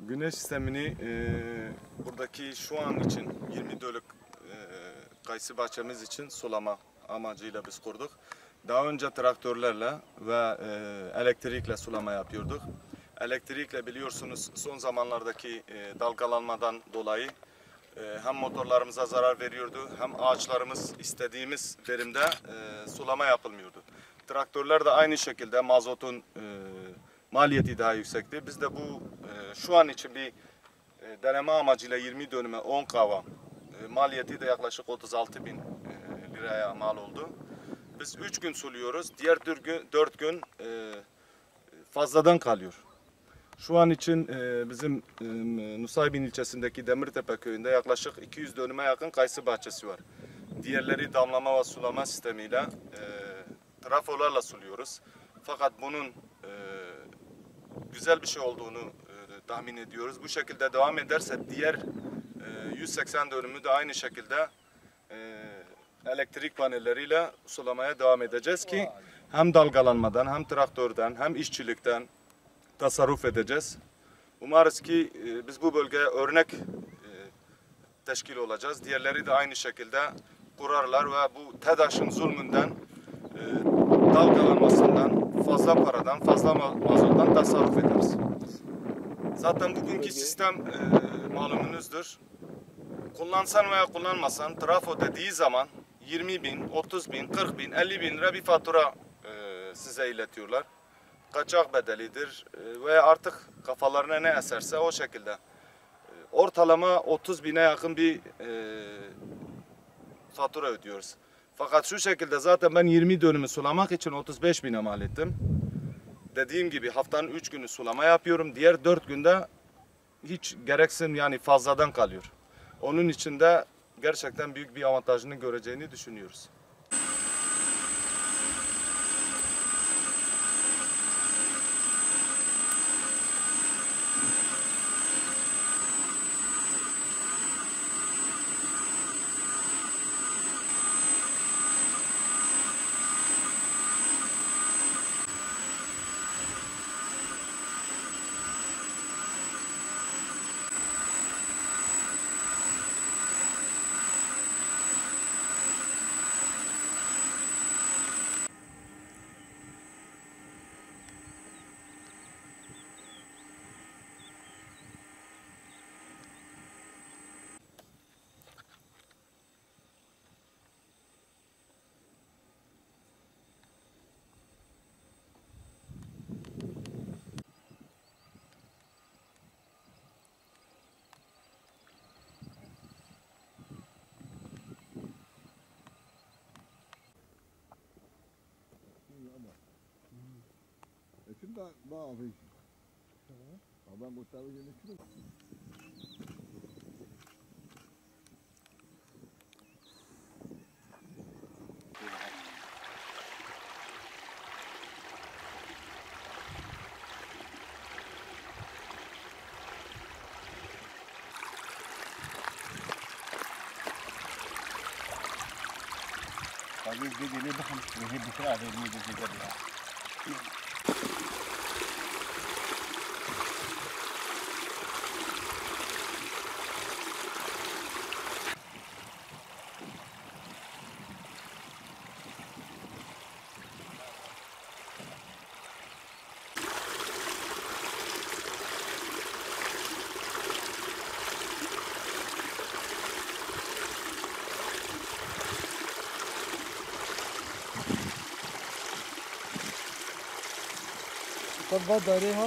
Güneş sistemini buradaki şu an için 20 dönümlük kayısı bahçemiz için sulama amacıyla biz kurduk. Daha önce traktörlerle ve elektrikle sulama yapıyorduk. Elektrikle biliyorsunuz son zamanlardaki dalgalanmadan dolayı hem motorlarımıza zarar veriyordu hem ağaçlarımız istediğimiz verimde sulama yapılmıyordu. Traktörler de aynı şekilde mazotun maliyeti daha yüksekti. Biz de bu şu an için bir deneme amacıyla 20 dönüme 10 kava maliyeti de yaklaşık 36 bin liraya mal oldu. Biz 3 gün suluyoruz. Diğer 4 gün fazladan kalıyor. Şu an için bizim Nusaybin ilçesindeki Demirtepe köyünde yaklaşık 200 dönüme yakın kayısı bahçesi var. Diğerleri damlama ve sulama sistemiyle trafolarla suluyoruz. Fakat bunun güzel bir şey olduğunu tahmin ediyoruz. Bu şekilde devam ederse diğer 180 dönümü de aynı şekilde elektrik panelleriyle sulamaya devam edeceğiz ki hem dalgalanmadan hem traktörden hem işçilikten tasarruf edeceğiz. Umarız ki biz bu bölgeye örnek teşkil olacağız. Diğerleri de aynı şekilde kurarlar ve bu TEDAŞ'ın zulmünden, dalgalanmasından, fazla paradan, fazla mazottan tasarruf ederiz. Zaten bugünkü sistem malumunuzdur. Kullansan veya kullanmasan trafo dediği zaman 20 bin, 30 bin, 40 bin, 50 bin lira bir fatura size iletiyorlar. Kaçak bedelidir veya artık kafalarına ne eserse o şekilde. Ortalama 30 bine yakın bir fatura ödüyoruz. Fakat şu şekilde zaten ben 20 dönümü sulamak için 35 bine mal ettim. Dediğim gibi haftanın 3 günü sulama yapıyorum. Diğer 4 günde hiç gereksin yani fazladan kalıyor. Onun için de gerçekten büyük bir avantajını göreceğini düşünüyoruz. Şimdi daha hafif. Ben bu tarafa yönetirim. Tabii bir geliyor bakın. Bir kere adı bir de ya. पर बहुत डरे हो